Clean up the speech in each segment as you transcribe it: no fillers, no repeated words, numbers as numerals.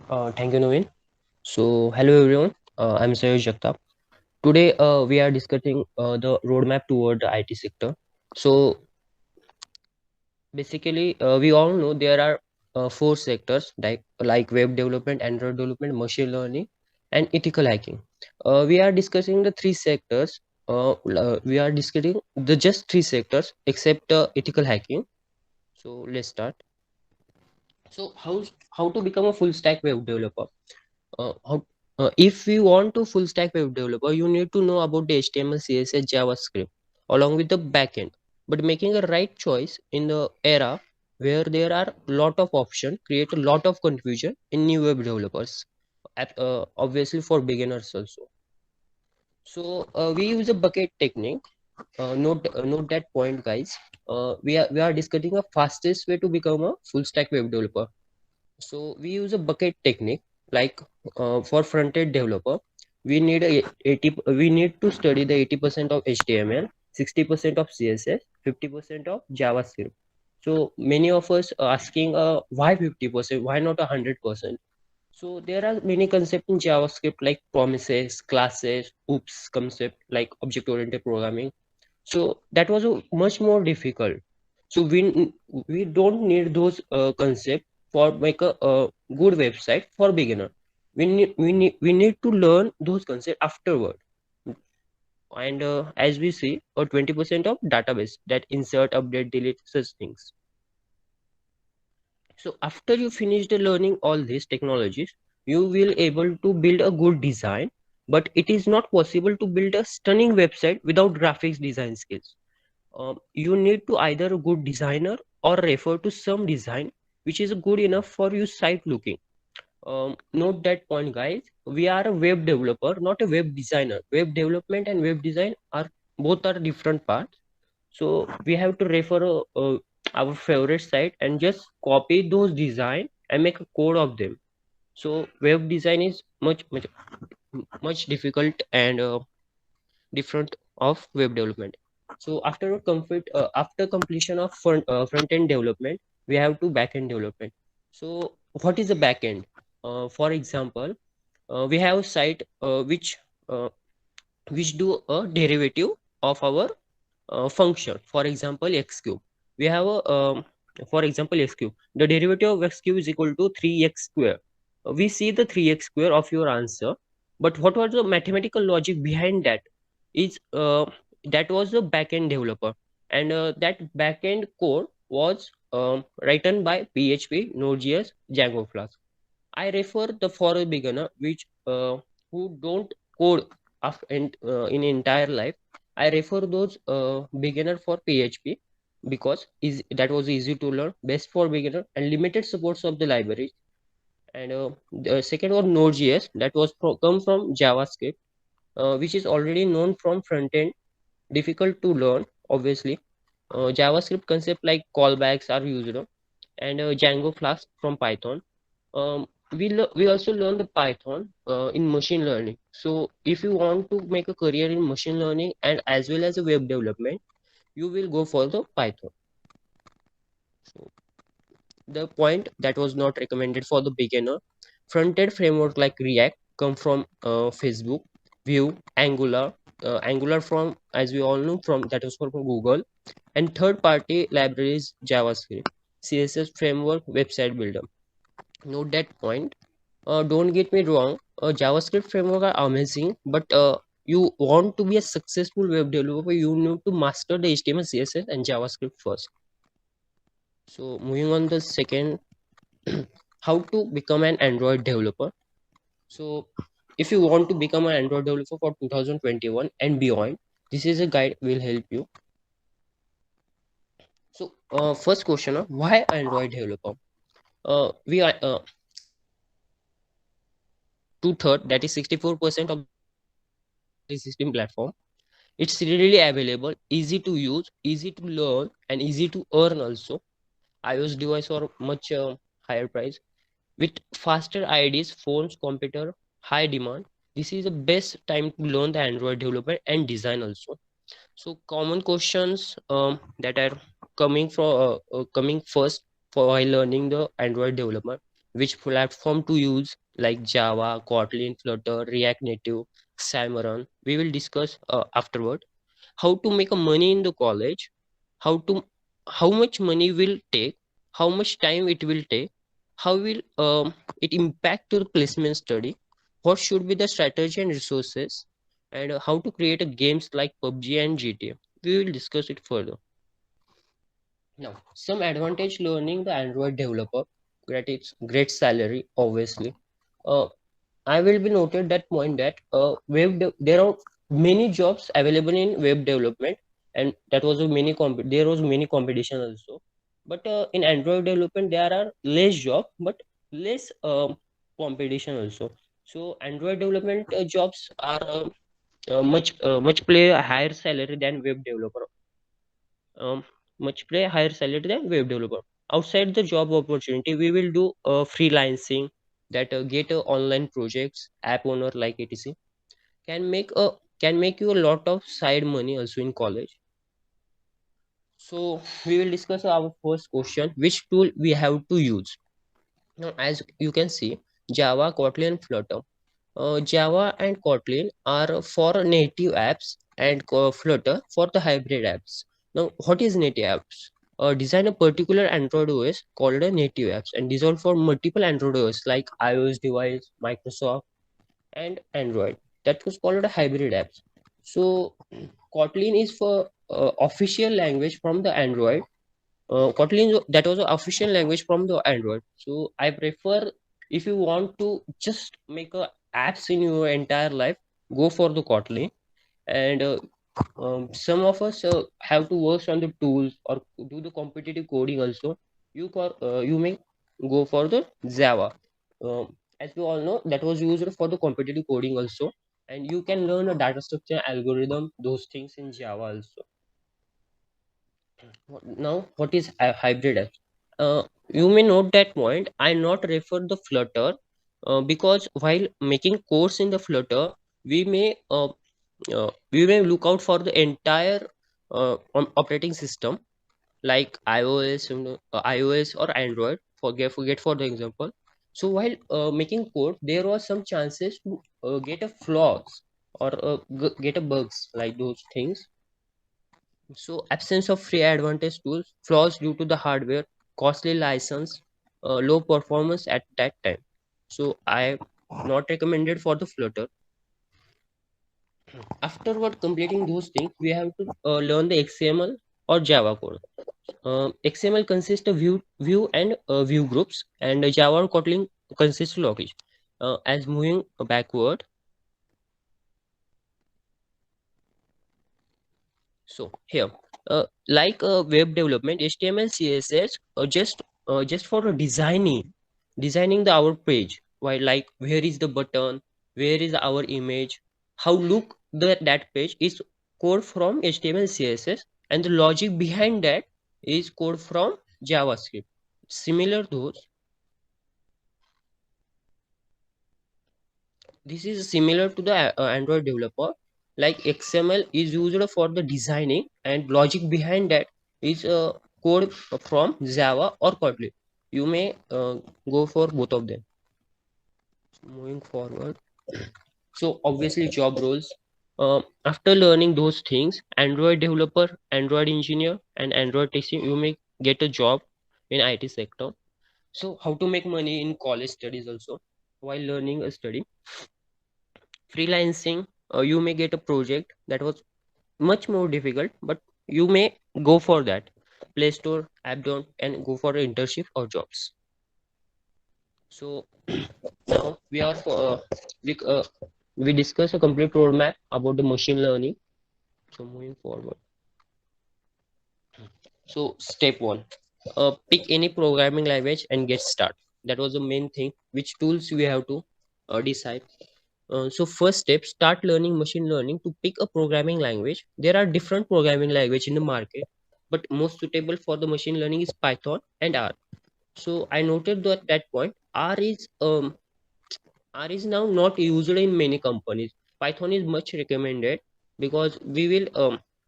Thank you, Naveen. So, hello everyone. I'm Sayed Jagtap. Today, we are discussing the roadmap toward the IT sector. So, basically, we all know there are four sectors like web development, Android development, machine learning, and ethical hacking. We are discussing the three sectors. We are discussing the just three sectors except ethical hacking. So, let's start. So, how to become a full stack web developer? How If you want to full stack web developer, you need to know about the HTML, CSS, JavaScript along with the backend. But making a right choice in the era where there are lot of options create a lot of confusion in new web developers. Obviously for beginners also. So we use a bucket technique. Note that point, guys. We are discussing a fastest way to become a full stack web developer. So we use a bucket technique like for front-end developer, we need to study the 80% of HTML, 60% of CSS, 50% of JavaScript. So many of us are asking why 50%, why not 100%? So there are many concepts in JavaScript like promises, classes, OOPS concept like object-oriented programming. So that was much more difficult. So we don't need those concepts for make a good website for beginner. We need to learn those concepts afterward. And as we see, 20% of database that insert, update, delete such things. So after you finish the learning all these technologies, you will able to build a good design. But it is not possible to build a stunning website without graphics design skills. You need to either a good designer or refer to some design which is good enough for you site looking. Note that point, guys. We are a web developer, not a web designer. Web development and web design are both are different parts. So we have to refer our favorite site and just copy those design and make a code of them. So web design is much difficult and different of web development. So after completion of front end development, we have to back end development. So what is a back end? For example, we have site which do a derivative of our function. For example, x cube. We have a for example x cube. The derivative of x cube is equal to 3x square. We see the 3x square of your answer, but what was the mathematical logic behind that? Is that was the backend developer, and that backend code was written by PHP, Node.js, Django Flask. I refer the for a beginner which who don't code in entire life. I refer those beginner for PHP because is that was easy to learn, best for beginner, and limited supports of the library. And the second was Node.js that was come from JavaScript, which is already known from front end, difficult to learn obviously. JavaScript concept like callbacks are used, and Django Flask from Python. We also learn the Python in machine learning. So if you want to make a career in machine learning and as well as a web development, you will go for the Python. So the point that was not recommended for the beginner, front-end framework like React come from Facebook, Vue, Angular, Angular from, as we all know, from that was from Google, and third-party libraries JavaScript, CSS framework, website builder. Note that point. Don't get me wrong, JavaScript framework are amazing, but you want to be a successful web developer, you need to master the HTML, CSS, and JavaScript first. So moving on the second, how to become an Android developer. So if you want to become an Android developer for 2021 and beyond, this is a guide will help you. So first question, why Android developer? We are two-third, that is 64% of the system platform. It's really available, easy to use, easy to learn, and easy to earn also. iOS device are much higher price. With faster IDs, phones, computer, high demand. This is the best time to learn the Android development and design also. So common questions that are coming from coming first for while learning the Android development. which platform to use, like Java, Kotlin, Flutter, React Native, Xamarin. We will discuss afterward. How to make a money in the college, how to how much money will take, how much time it will take, how will it impact to the placement study, what should be the strategy and resources, and how to create a games like PUBG and GTA. We will discuss it further. Now, some advantage learning the Android developer. That it's great salary, obviously. Uh, I will be noted that point that there are many jobs available in web development, and that was a there was many competition also. But in Android development, there are less job, but less competition also. So Android development jobs are much play a higher salary than web developer. Um, Much play a higher salary than web developer. Outside the job opportunity, we will do freelancing, that get online projects, app owner like etc. Can make a can make you a lot of side money also in college. So we will discuss our first question: which tool we have to use. Now, as you can see, Java, Kotlin, and Flutter. Java and Kotlin are for native apps, and Flutter for the hybrid apps. Now, what is native apps? Design a particular Android OS called a native apps, and designed for multiple Android OS like iOS device, Microsoft, and Android. That was called a hybrid apps. So, Kotlin is for official language from the Android. Kotlin, that was the official language from the Android. So I prefer, if you want to just make a apps in your entire life, go for the Kotlin. And some of us have to work on the tools or do the competitive coding also. You may go for the Java. As we all know, that was used for the competitive coding also, and you can learn a data structure algorithm, those things in Java also. Now, what is a hybrid app? You may note that point. I not refer the Flutter because while making course in the Flutter, we may look out for the entire operating system like iOS, iOS or Android. Forget for the example. So while making code, there was some chances to get a flaws or get a bugs like those things. So absence of free advantage tools, flaws due to the hardware, costly license, low performance at that time. So I not recommended for the Flutter. Afterward completing those things, we have to learn the XML or Java code. XML consists of view and view groups, and Java or Kotlin consists of logic. As moving backward, so here, like web development, HTML, CSS, just for designing the our page. Why, like where is the button, where is our image, how look that page is code from HTML, CSS, and the logic behind that is code from JavaScript. Similar those. This is similar to the Android developer. Like XML is used for the designing, and logic behind that is code from Java or Kotlin. You may go for both of them. Moving forward, so obviously job roles. After learning those things, Android developer, Android engineer, and Android testing, you may get a job in IT sector. So how to make money in college studies also while learning a study. Freelancing, you may get a project that was much more difficult, but you may go for that. Play Store, app down, and go for an internship or jobs. So now we discuss a complete roadmap about the machine learning. So moving forward, so step one, pick any programming language and get start. That was the main thing. Which tools we have to decide. So first step, start learning machine learning. To pick a programming language, there are different programming language in the market, but most suitable for the machine learning is Python and R. So I noted that that point. R is now not used in many companies. Python is much recommended because we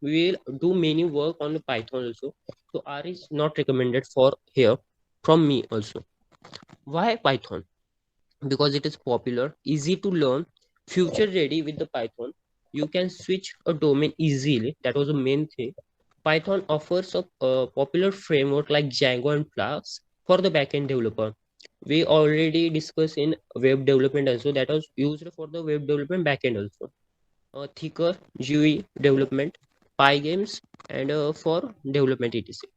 will do many work on the Python also. So R is not recommended for here from me also. Why Python? Because it is popular, easy to learn, future ready. With the Python you can switch a domain easily. That was the main thing. Python offers a popular framework like Django and Flask for the backend developer. We already discussed in web development also, that was used for the web development backend also. Thicker GUI development, Pygames, and for development etc.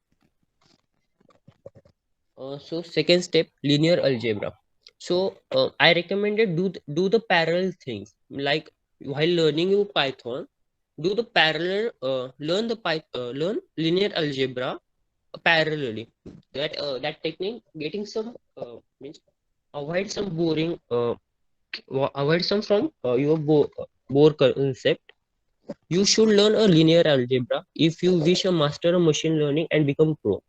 So second step, linear algebra. So I recommended do the parallel things, like while learning you Python, do the parallel, learn linear algebra parallelly. That technique getting some means avoid some boring, avoid some from your bore concept. You should learn a linear algebra if you wish to master a machine learning and become pro.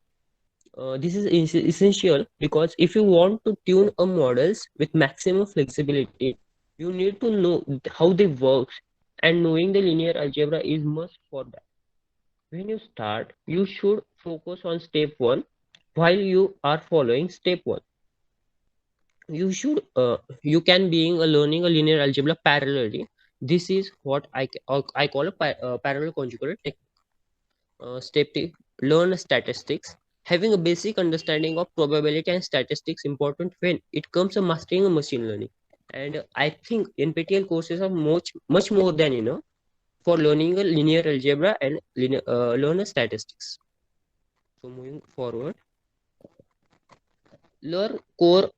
This is essential because if you want to tune a models with maximum flexibility, you need to know how they work, and knowing the linear algebra is must for that. When you start, you should focus on step one while you are following step one. You can being a learning a linear algebra parallelly. This is what I call a parallel conjugate technique. Step 2, learn statistics. Having a basic understanding of probability and statistics important when it comes to mastering a machine learning. And I think NPTEL courses are much more than enough for learning a linear algebra and learn a statistics. So moving forward, learn core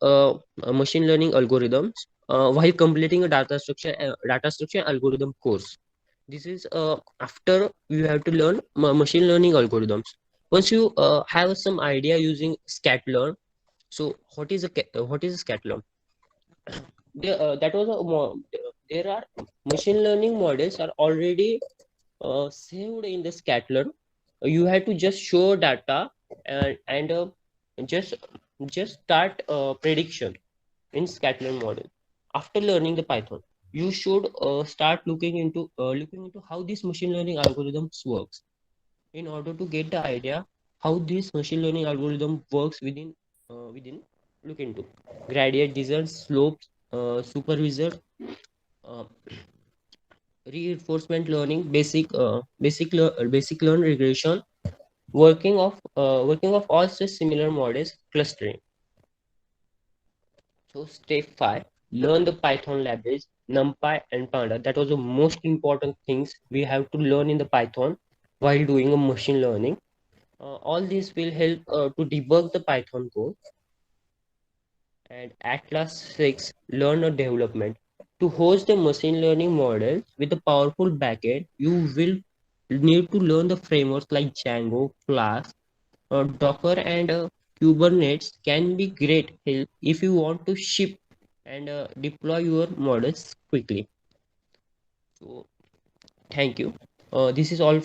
machine learning algorithms while completing a data structure algorithm course. This is after you have to learn machine learning algorithms. Once you have some idea using scikit-learn. So what is a scikit-learn? That was there are machine learning models are already saved in the scikit-learn. You have to just show data and just start prediction in scikit-learn model. After learning the Python, you should start looking into how this machine learning algorithms works, in order to get the idea how this machine learning algorithm works within. Look into gradient descent, slopes, supervisor, uh, reinforcement learning, basic learn regression, working of all such similar models, clustering. So step 5, learn the Python libraries, NumPy and Panda. That was the most important things we have to learn in the Python while doing a machine learning. All this will help to debug the Python code. And Atlas 6, learn a development. To host the machine learning model with a powerful backend, you will need to learn the frameworks like Django, Flask, Docker, and Kubernetes can be great help if you want to ship and deploy your models quickly. So, thank you. This is all